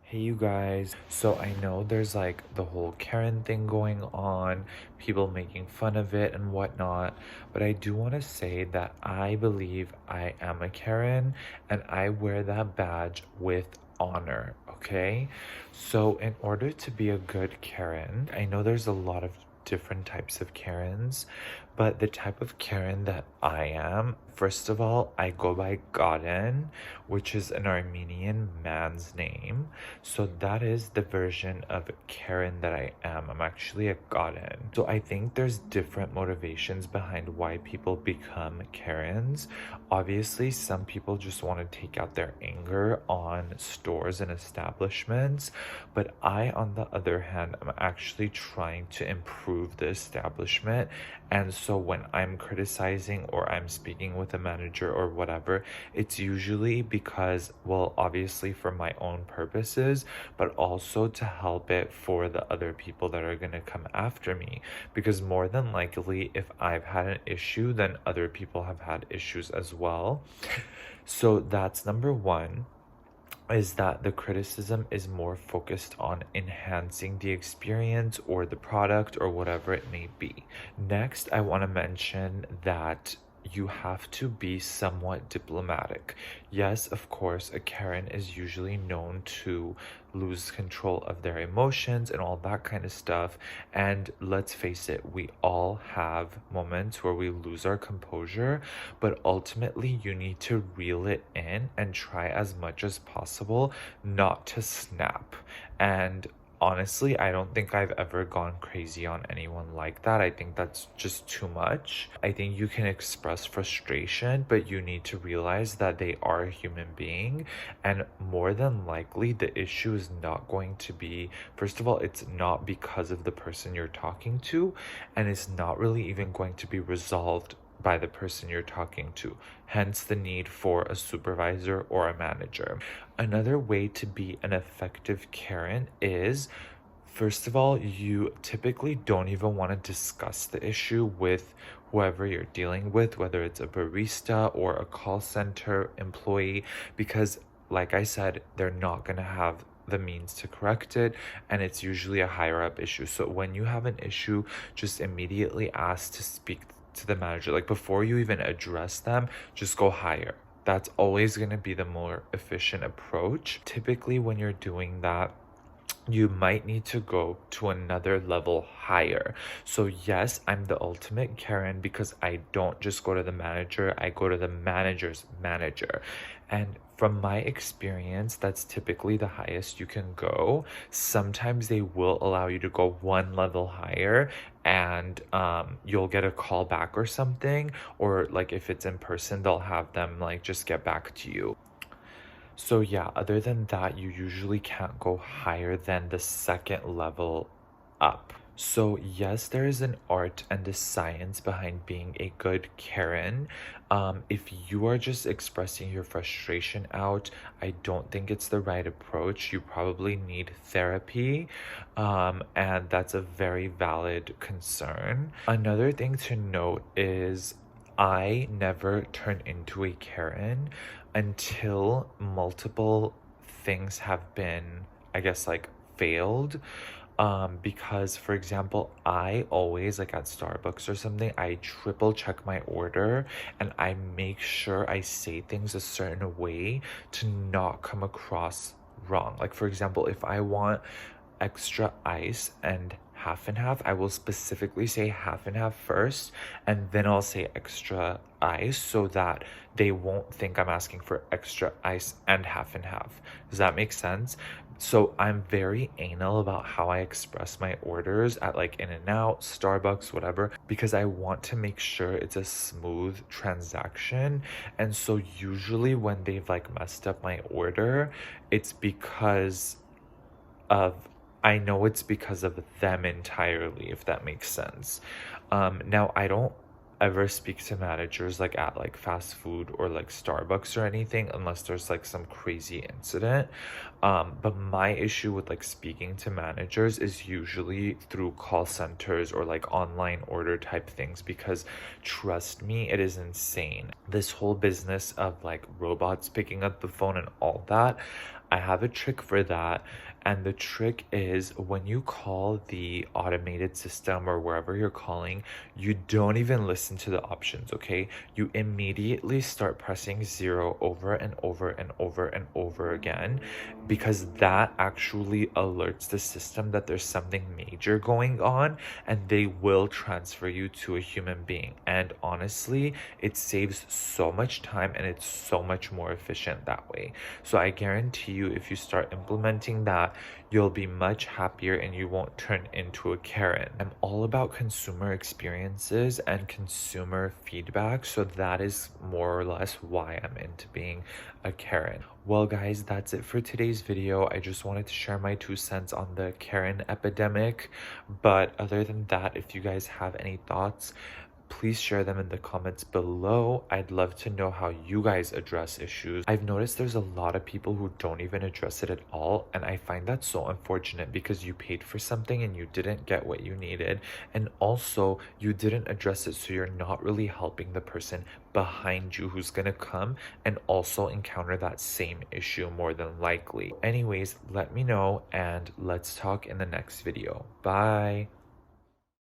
Hey you guys, so I know there's like the whole Karen thing going on, people making fun of it and whatnot, but I do want to say that I believe I am a Karen and I wear that badge with honor, okay? So in order to be a good Karen, I know there's a lot of different types of Karens, but the type of Karen that I am, first of all, I go by Gaden, which is an Armenian man's name. So that is the version of Karen that I am. I'm actually a Gaden. So I think there's different motivations behind why people become Karens. Obviously, some people just want to take out their anger on stores and establishments, but I, on the other hand, am actually trying to improve the establishment. And so when I'm criticizing or I'm speaking with a manager or whatever, it's usually because, well, obviously for my own purposes, but also to help it for the other people that are going to come after me. Because more than likely, if I've had an issue, then other people have had issues as well. So that's number one, is that the criticism is more focused on enhancing the experience or the product or whatever it may be. Next, I want to mention that you have to be somewhat diplomatic. Yes, of course, a Karen is usually known to lose control of their emotions and all that kind of stuff. And let's face it, we all have moments where we lose our composure, but ultimately you need to reel it in and try as much as possible not to snap. And honestly, I don't think I've ever gone crazy on anyone like that. I think that's just too much. I think you can express frustration, but you need to realize that they are a human being. And more than likely, the issue is not going to be, first of all, it's not because of the person you're talking to, and it's not really even going to be resolved by the person you're talking to, hence the need for a supervisor or a manager. Another way to be an effective Karen is, first of all, you typically don't even want to discuss the issue with whoever you're dealing with, whether it's a barista or a call center employee, because, like I said, they're not going to have the means to correct it, and it's usually a higher up issue. So when you have an issue, just immediately ask to speak to the manager. Like before you even address them, just go higher. That's always going to be the more efficient approach. Typically, when you're doing that, you might need to go to another level higher. So yes, I'm the ultimate Karen because I don't just go to the manager, I go to the manager's manager. And from my experience, that's typically the highest you can go. Sometimes they will allow you to go one level higher, and you'll get a call back or something, or like if it's in person, they'll have them like just get back to you. So yeah, other than that, you usually can't go higher than the second level up. So yes, there is an art and a science behind being a good Karen. If you are just expressing your frustration out, I don't think it's the right approach. You probably need therapy, and that's a very valid concern. Another thing to note is I never turn into a Karen until multiple things have been, I guess, like failed. Because for example, I always, like at Starbucks or something, I triple check my order and I make sure I say things a certain way to not come across wrong. Like for example, if I want extra ice and half and half, I will specifically say half and half first, and then I'll say extra ice so that they won't think I'm asking for extra ice and half. Does that make sense? So I'm very anal about how I express my orders at like In-N-Out, Starbucks, whatever, because I want to make sure it's a smooth transaction. And so usually when they've like messed up my order, it's because of I know it's because of them entirely, if that makes sense. Now I don't ever speak to managers like at like fast food or like Starbucks or anything unless there's like some crazy incident. But my issue with like speaking to managers is usually through call centers or like online order type things, because trust me, it is insane. This whole business of like robots picking up the phone and all that, I have a trick for that. And the trick is when you call the automated system or wherever you're calling, you don't even listen to the options, okay? You immediately start pressing 0 over and over and over and over again, because that actually alerts the system that there's something major going on, and they will transfer you to a human being. And honestly, it saves so much time and it's so much more efficient that way. So I guarantee you, if you start implementing that, you'll be much happier and you won't turn into a Karen. I'm all about consumer experiences and consumer feedback, so that is more or less why I'm into being a Karen. Well, guys, that's it for today's video. I just wanted to share my 2 cents on the Karen epidemic. But other than that, if you guys have any thoughts, please share them in the comments below. I'd love to know how you guys address issues. I've noticed there's a lot of people who don't even address it at all, and I find that so unfortunate, because you paid for something and you didn't get what you needed, and also you didn't address it, so you're not really helping the person behind you who's gonna come and also encounter that same issue more than likely. Anyways, let me know and let's talk in the next video. Bye.